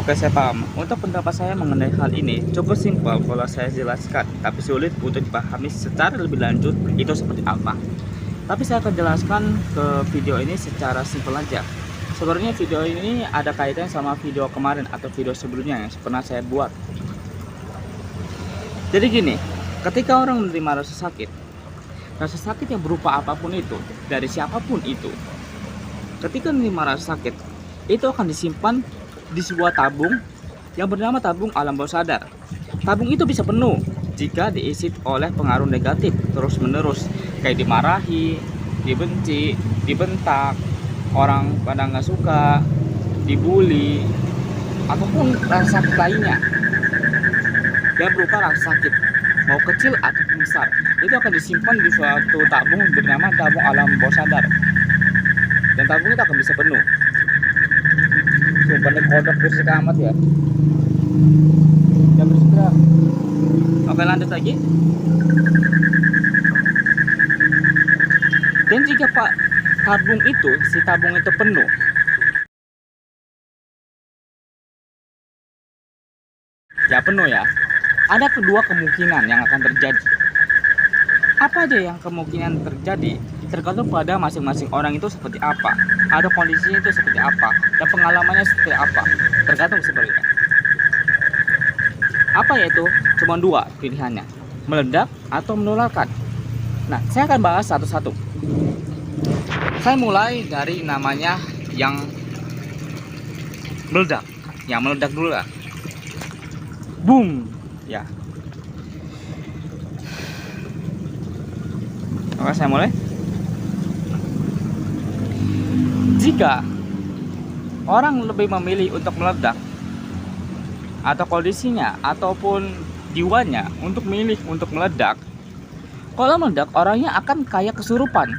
Oke, saya paham. Untuk pendapat saya mengenai hal ini cukup simpel kalau saya jelaskan, tapi sulit untuk dipahami secara lebih lanjut itu seperti apa. Tapi saya akan jelaskan ke video ini secara simpel aja. Sebenarnya video ini ada kaitannya sama video kemarin atau video sebelumnya yang pernah saya buat. Jadi gini, ketika orang menerima rasa sakit yang berupa apapun itu, dari siapapun itu, ketika menerima rasa sakit, itu akan disimpan di sebuah tabung yang bernama tabung alam bawah sadar. Tabung itu bisa penuh jika diisi oleh pengaruh negatif terus menerus, kayak dimarahi, dibenci, dibentak, orang pada nggak suka, dibully, ataupun rasa sakit lainnya yang berupa rasa sakit mau kecil ataupun besar, itu akan disimpan di suatu tabung bernama tabung alam bawah sadar, dan tabung itu akan bisa penuh. Sumpah nih kodok berisik amat ya. Ya berisik dah. Oke, lanjut lagi. Dan jika si tabung itu penuh, ya, ada kedua kemungkinan yang akan terjadi. Apa aja yang kemungkinan terjadi tergantung pada masing-masing orang itu seperti apa, ada kondisinya itu seperti apa, dan pengalamannya seperti apa, tergantung sebenarnya. Apa yaitu? Cuma dua pilihannya, meledak atau menularkan. Nah, saya akan bahas satu-satu. Saya mulai dari namanya yang meledak. Yang meledak dulu lah. Boom, ya. Oke, saya mulai. Jika orang lebih memilih untuk meledak, atau kondisinya ataupun jiwanya untuk milih untuk meledak, kalau meledak orangnya akan kayak kesurupan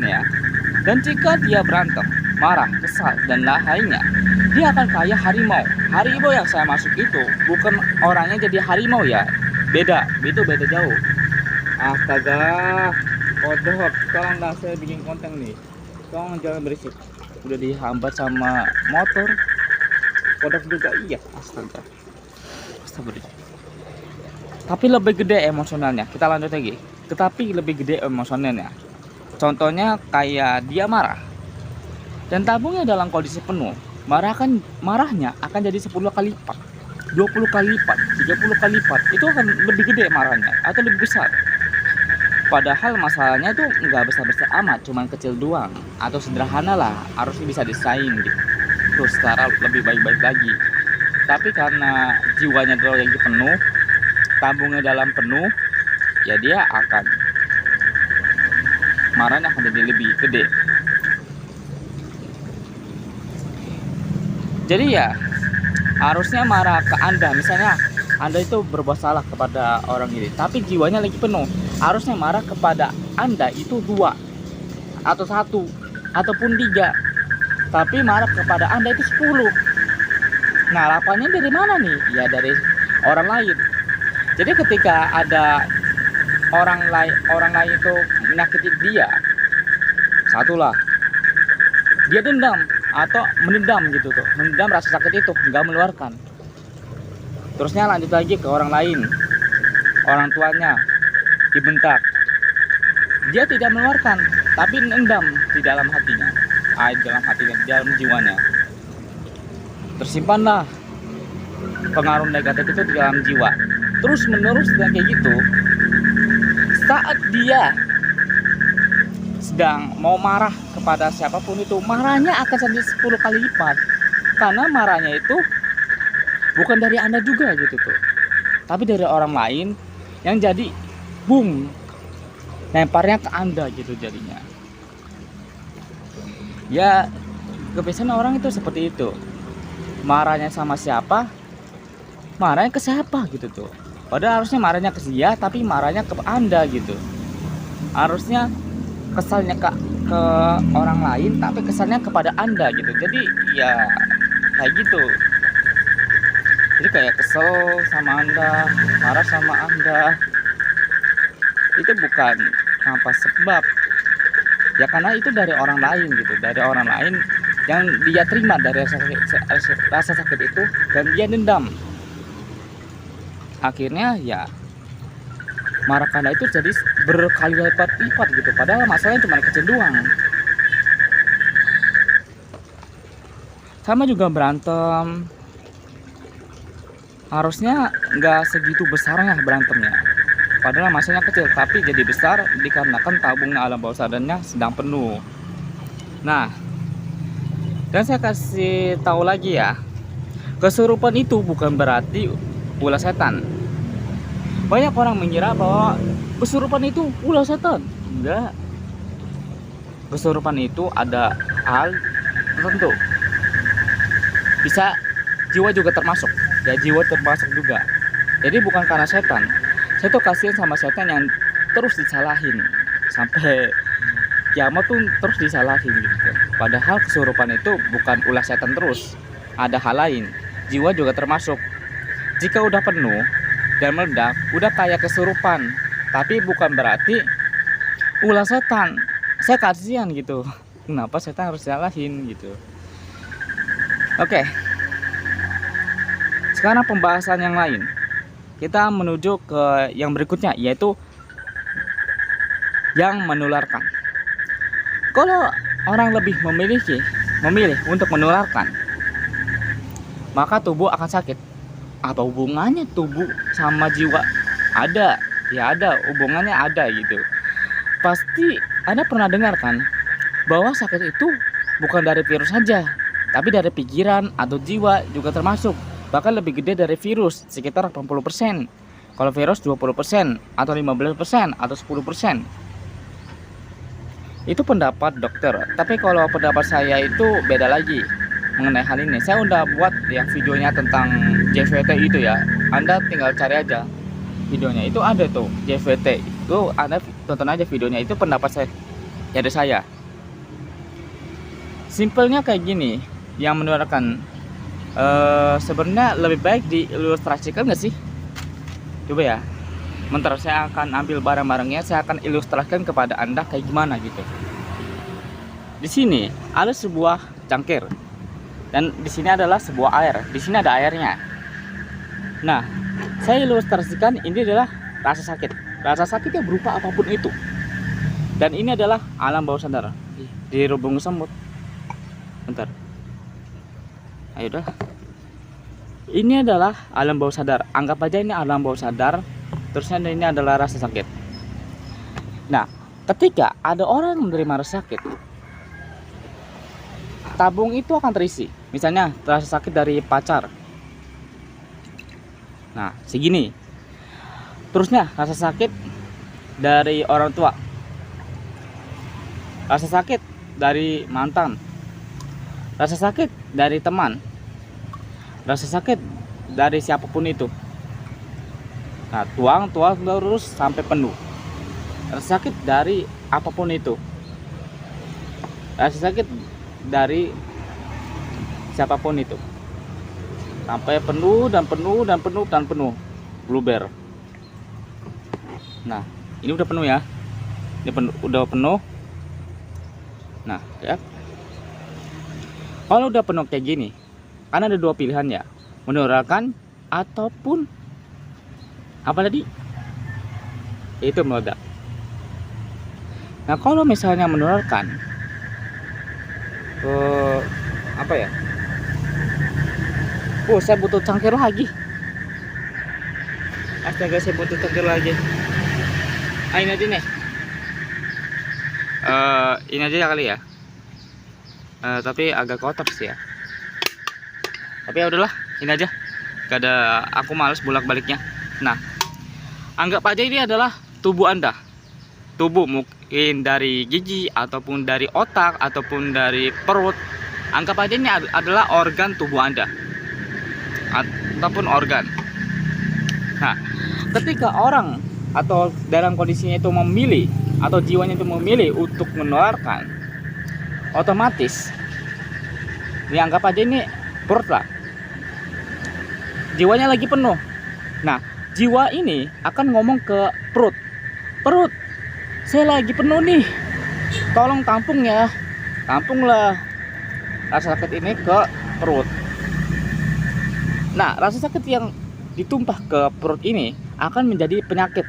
ya. Dan jika dia berantem, marah, kesal, dan lainnya, dia akan kayak harimau yang saya maksud itu bukan orangnya jadi harimau ya, itu beda jauh. Astaga, kodok, tolonglah, saya bikin konten nih, tolong jangan berisik. Udah dihambat sama motor, kodok juga iya. Astaga. Tapi lebih gede emosionalnya. Kita lanjut lagi. Tetapi lebih gede emosionalnya. Contohnya kayak dia marah, dan tabungnya dalam kondisi penuh, marahnya akan jadi 10 kali lipat, 20 kali lipat, 30 kali lipat. Itu akan lebih gede marahnya atau lebih besar. Padahal masalahnya itu nggak besar-besar amat, cuman kecil doang atau sederhana lah, harusnya bisa disaing gitu. Terus secara lebih baik-baik lagi. Tapi karena jiwanya lagi penuh, tabungnya dalam penuh, ya dia akan marahnya akan jadi lebih gede. Jadi ya harusnya marah ke Anda, misalnya Anda itu berbuat salah kepada orang ini, tapi jiwanya lagi penuh, harusnya marah kepada Anda itu 2 atau 1 ataupun 3, tapi marah kepada Anda itu 10. Nah, lapannya dari mana nih? Ya dari orang lain. Jadi ketika ada orang lain itu menyakiti dia, satulah dia dendam atau menendam gitu tuh, menendam rasa sakit itu, nggak meluarkan. Terusnya lanjut lagi ke orang lain, orang tuanya dibentak, dia tidak meluarkan tapi mendam di dalam hatinya, di dalam jiwanya. Tersimpanlah pengaruh negatif itu di dalam jiwa, terus menerus dan kayak gitu. Saat dia sedang mau marah kepada siapapun itu, marahnya akan jadi 10 kali lipat, karena marahnya itu bukan dari Anda juga gitu tuh, tapi dari orang lain yang jadi boom, lemparnya ke Anda gitu jadinya. Ya kebiasaan orang itu seperti itu, marahnya sama siapa, marahnya ke siapa gitu tuh. Padahal harusnya marahnya ke dia, tapi marahnya ke Anda gitu. Harusnya kesalnya ke orang lain, tapi kesalnya kepada Anda gitu. Jadi ya kayak gitu. Jadi kayak kesel sama Anda, marah sama Anda, itu bukan tanpa sebab. Ya karena itu dari orang lain gitu, dari orang lain yang dia terima dari rasa sakit itu, dan dia dendam. Akhirnya ya marah Anda itu jadi berkali lipat gitu, padahal masalahnya cuma kecil doang. Sama juga berantem, harusnya nggak segitu besarnya berantemnya, padahal masalahnya kecil tapi jadi besar dikarenakan tabungnya alam bawah sadarnya sedang penuh. Nah, dan saya kasih tahu lagi ya, kesurupan itu bukan berarti ulah setan. Banyak orang mengira bahwa kesurupan itu ulah setan. Enggak. Kesurupan itu ada hal tertentu. Bisa jiwa juga termasuk. Ya, jiwa termasuk juga. Jadi bukan karena setan. Saya tuh kasihan sama setan yang terus disalahin sampai kiamat tuh terus disalahin gitu. Padahal kesurupan itu bukan ulah setan terus. Ada hal lain. Jiwa juga termasuk. Jika udah penuh dan meledak, udah kayak kesurupan, tapi bukan berarti ulah setan. Saya kasihan gitu, kenapa setan harus disalahin gitu. Oke, sekarang pembahasan yang lain, kita menuju ke yang berikutnya, yaitu yang menularkan. Kalau orang lebih memilih untuk menularkan, maka tubuh akan sakit. Apa hubungannya tubuh sama jiwa? Ada, ya ada, hubungannya ada gitu. Pasti Anda pernah dengar kan bahwa sakit itu bukan dari virus saja, tapi dari pikiran atau jiwa juga termasuk. Bahkan lebih gede dari virus, sekitar 80%. Kalau virus 20% atau 15% atau 10%. Itu pendapat dokter. Tapi kalau pendapat saya itu beda lagi mengenai hal ini. Saya udah buat ya videonya tentang JVT itu ya. Anda tinggal cari aja videonya, itu ada tuh JVT. Itu Anda tonton aja videonya, itu pendapat saya dari saya. Simpelnya kayak gini, yang menularkan sebenarnya lebih baik diilustrasikan nggak sih? Coba ya. Bentar, saya akan ambil barang-barangnya, saya akan ilustrasikan kepada Anda kayak gimana gitu. Di sini ada sebuah cangkir. Dan di sini adalah sebuah air. Di sini ada airnya. Nah, saya ilustrasikan ini adalah rasa sakit. Rasa sakit yang berupa apapun itu. Dan ini adalah alam bawah sadar. Di lubung semut. Bentar. Ayo dah. Ini adalah alam bawah sadar. Anggap aja ini alam bawah sadar. Terusnya ini adalah rasa sakit. Nah, ketika ada orang yang menerima rasa sakit, tabung itu akan terisi. Misalnya rasa sakit dari pacar, nah segini. Terusnya rasa sakit dari orang tua, rasa sakit dari mantan, rasa sakit dari teman, rasa sakit dari siapapun itu. Nah, tuang terus sampai penuh. Rasa sakit dari apapun itu, rasa sakit dari siapapun itu, sampai penuh dan penuh dan penuh dan penuh, bluber. Nah, ini udah penuh ya, ini udah penuh. Nah ya, kalau udah penuh kayak gini, kan ada dua pilihan ya, menularkan ataupun apa tadi, itu meledak. Nah, kalau misalnya menularkan, apa ya? Saya butuh cangkir lagi. Astaga, saya butuh cangkir lagi. Ini aja nih. Ini aja kali ya. Tapi agak kotor sih ya. Tapi ya udahlah, ini aja. Gak ada, aku males bolak-baliknya. Nah, anggap aja ini adalah tubuh Anda. Tubuh mungkin dari gigi ataupun dari otak ataupun dari perut. Anggap aja ini adalah organ tubuh Anda ataupun organ. Nah, ketika orang atau dalam kondisinya itu memilih atau jiwanya itu memilih untuk menularkan, otomatis dianggap aja ini perut lah, jiwanya lagi penuh. Nah, jiwa ini akan ngomong ke perut, perut, saya lagi penuh nih, tolong tampung ya, tampunglah. rasa sakit ini ke perut. Nah, rasa sakit yang ditumpah ke perut ini akan menjadi penyakit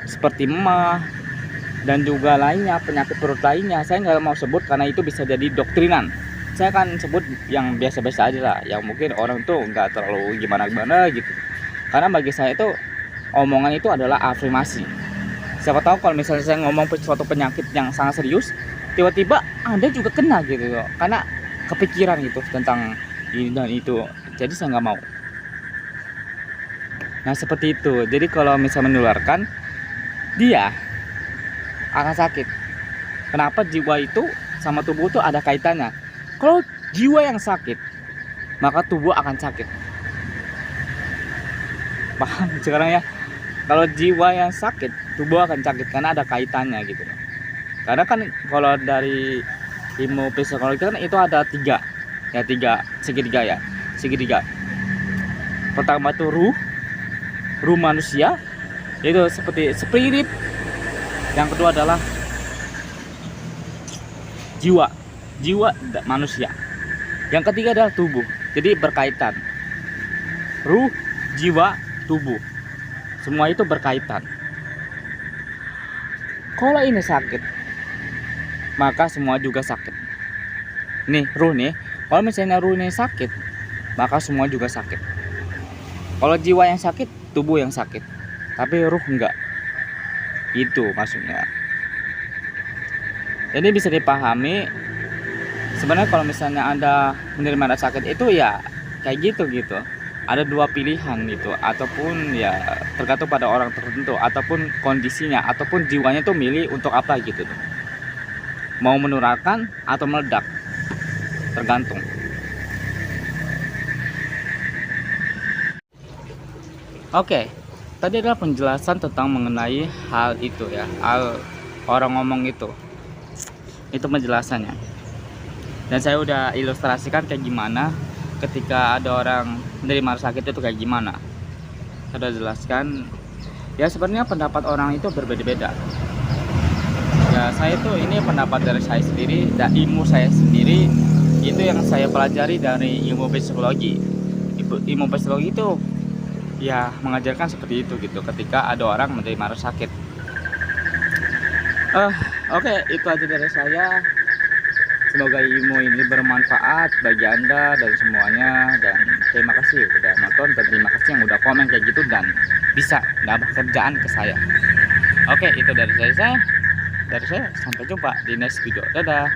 seperti emah dan juga lainnya, penyakit perut lainnya. Saya nggak mau sebut karena itu bisa jadi doktrinan. Saya akan sebut yang biasa-biasa aja lah, yang mungkin orang tuh nggak terlalu gimana-gimana gitu. Karena bagi saya itu omongan itu adalah afirmasi. Siapa tahu kalau misalnya saya ngomong suatu penyakit yang sangat serius, tiba-tiba Anda juga kena gitu loh, karena kepikiran gitu tentang ini dan itu. Jadi saya nggak mau. Nah seperti itu. Jadi kalau misalnya menularkan, dia akan sakit. Kenapa? Jiwa itu sama tubuh itu ada kaitannya. Kalau jiwa yang sakit, maka tubuh akan sakit. Paham sekarang ya? Kalau jiwa yang sakit, tubuh akan sakit karena ada kaitannya gitu. Karena kan kalau dari ilmu psikologi kan itu ada tiga segitiga ya. Segitiga. Pertama itu ruh manusia, itu seperti spirit. Yang kedua adalah jiwa manusia. Yang ketiga adalah tubuh. Jadi berkaitan. Ruh, jiwa, tubuh. Semua itu berkaitan. Kalau ini sakit, maka semua juga sakit. Nih, ruh nih. Kalau misalnya ruh ini sakit, maka semua juga sakit. Kalau jiwa yang sakit, tubuh yang sakit. Tapi ruh enggak. Itu maksudnya. Jadi bisa dipahami sebenarnya kalau misalnya Anda menerima rasa sakit itu ya kayak gitu. Ada dua pilihan gitu, ataupun ya tergantung pada orang tertentu, ataupun kondisinya, ataupun jiwanya tuh milih untuk apa gitu tuh. Mau menularkan atau meledak, tergantung. Oke, tadi adalah penjelasan tentang mengenai hal itu ya, hal orang ngomong itu penjelasannya. Dan saya udah ilustrasikan kayak gimana ketika ada orang menerima rasa sakit itu kayak gimana. Saya udah jelaskan. Ya sebenarnya pendapat orang itu berbeda-beda. Ya saya itu ini pendapat dari saya sendiri dan ilmu saya sendiri itu yang saya pelajari dari ilmu psikologi. Ilmu psikologi itu ya mengajarkan seperti itu gitu ketika ada orang menerima rasa sakit. Oke, itu aja dari saya. Semoga ilmu ini bermanfaat bagi Anda dan semuanya. Dan terima kasih udah nonton, dan terima kasih yang udah komen kayak gitu dan bisa nambah kerjaan ke saya. Oke, itu dari saya. Sampai jumpa di next video. Dadah.